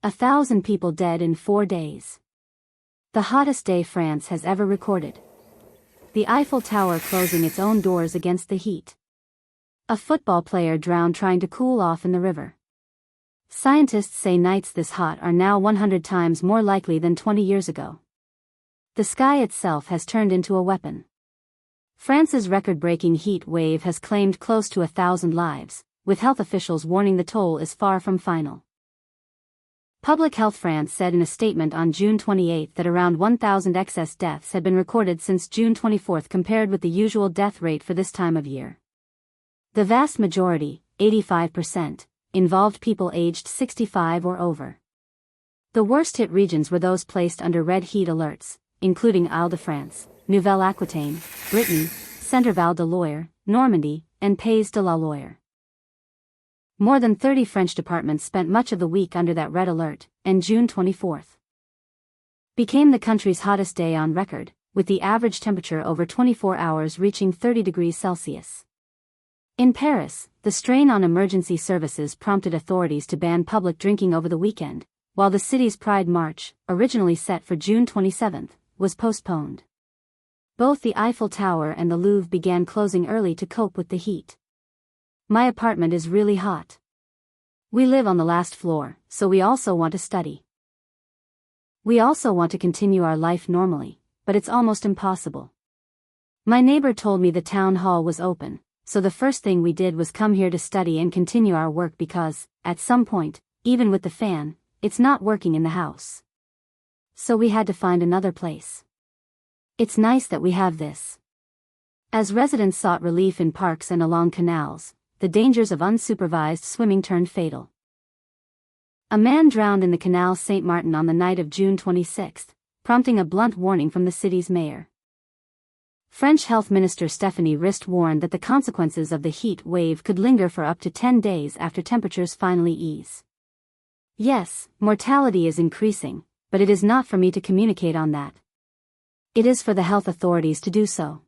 1,000 people dead in 4 days. The hottest day France has ever recorded. The Eiffel Tower closing its own doors against the heat. A football player drowned trying to cool off in the river. Scientists say nights this hot are now 100 times more likely than 20 years ago. The sky itself has turned into a weapon. France's record-breaking heat wave has claimed close to 1,000 lives, with health officials warning the toll is far from final. Public Health France said in a statement on June 28 that around 1,000 excess deaths had been recorded since June 24 compared with the usual death rate for this time of year. The vast majority, 85%, involved people aged 65 or over. The worst-hit regions were those placed under red heat alerts, including Île-de-France, Nouvelle-Aquitaine, Brittany, Centre-Val de Loire, Normandy, and Pays de la Loire. More than 30 French departments spent much of the week under that red alert, and June 24 became the country's hottest day on record, with the average temperature over 24 hours reaching 30 degrees Celsius. In Paris, the strain on emergency services prompted authorities to ban public drinking over the weekend, while the city's Pride March, originally set for June 27, was postponed. Both the Eiffel Tower and the Louvre began closing early to cope with the heat. My apartment is really hot. We live on the last floor, so we also want to study. We also want to continue our life normally, but it's almost impossible. My neighbor told me the town hall was open, so the first thing we did was come here to study and continue our work because, at some point, even with the fan, it's not working in the house. So we had to find another place. It's nice that we have this. As residents sought relief in parks and along canals, the dangers of unsupervised swimming turned fatal. A man drowned in the Canal Saint-Martin on the night of June 26, prompting a blunt warning from the city's mayor. French Health Minister Stéphanie Rist warned that the consequences of the heat wave could linger for up to 10 days after temperatures finally ease. Yes, mortality is increasing, but it is not for me to communicate on that. It is for the health authorities to do so.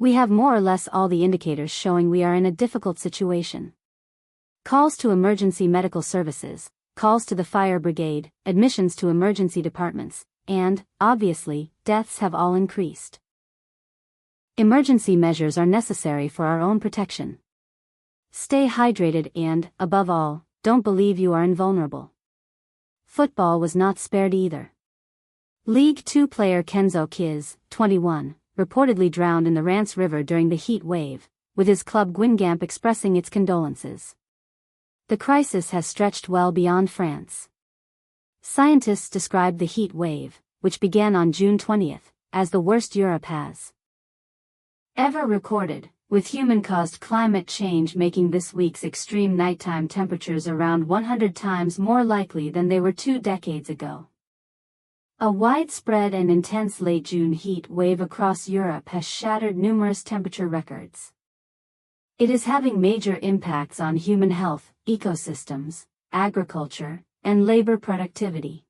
We have more or less all the indicators showing we are in a difficult situation. Calls to emergency medical services, calls to the fire brigade, admissions to emergency departments, and, obviously, deaths have all increased. Emergency measures are necessary for our own protection. Stay hydrated and, above all, don't believe you are invulnerable. Football was not spared either. Ligue 2 player Kenzo Kiz, 21, reportedly drowned in the Rance River during the heat wave, with his club Guingamp expressing its condolences. The crisis has stretched well beyond France. Scientists described the heat wave, which began on June 20, as the worst Europe has ever recorded, with human-caused climate change making this week's extreme nighttime temperatures around 100 times more likely than they were 2 decades ago. A widespread and intense late June heat wave across Europe has shattered numerous temperature records. It is having major impacts on human health, ecosystems, agriculture, and labor productivity.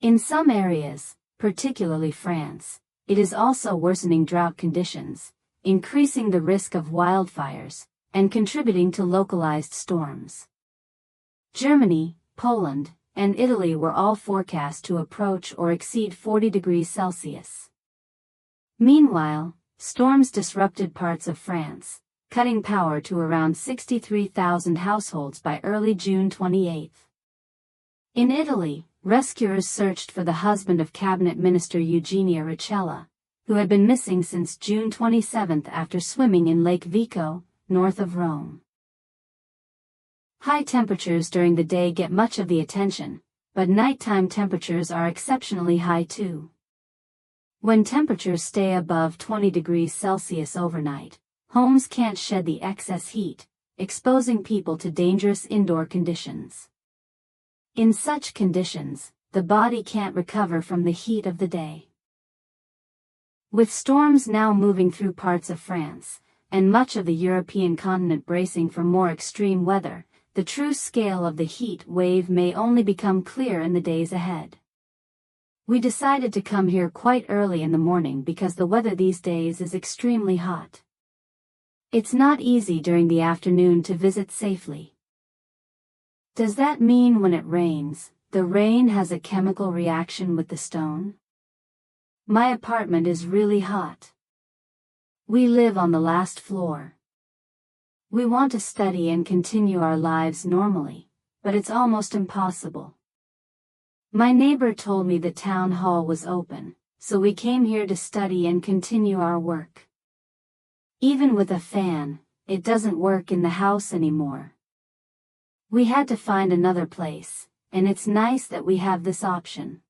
In some areas, particularly France, it is also worsening drought conditions, increasing the risk of wildfires, and contributing to localized storms. Germany, Poland, and Italy were all forecast to approach or exceed 40 degrees Celsius. Meanwhile, storms disrupted parts of France, cutting power to around 63,000 households by early June 28. In Italy, rescuers searched for the husband of Cabinet Minister Eugenia Roccella, who had been missing since June 27 after swimming in Lake Vico, north of Rome. High temperatures during the day get much of the attention, but nighttime temperatures are exceptionally high too. When temperatures stay above 20 degrees Celsius overnight, homes can't shed the excess heat, exposing people to dangerous indoor conditions. In such conditions, the body can't recover from the heat of the day. With storms now moving through parts of France, and much of the European continent bracing for more extreme weather, the true scale of the heat wave may only become clear in the days ahead. We decided to come here quite early in the morning because the weather these days is extremely hot. It's not easy during the afternoon to visit safely. Does that mean when it rains, the rain has a chemical reaction with the stone? My apartment is really hot. We live on the last floor. We want to study and continue our lives normally, but it's almost impossible. My neighbor told me the town hall was open, so we came here to study and continue our work. Even with a fan, it doesn't work in the house anymore. We had to find another place, and it's nice that we have this option.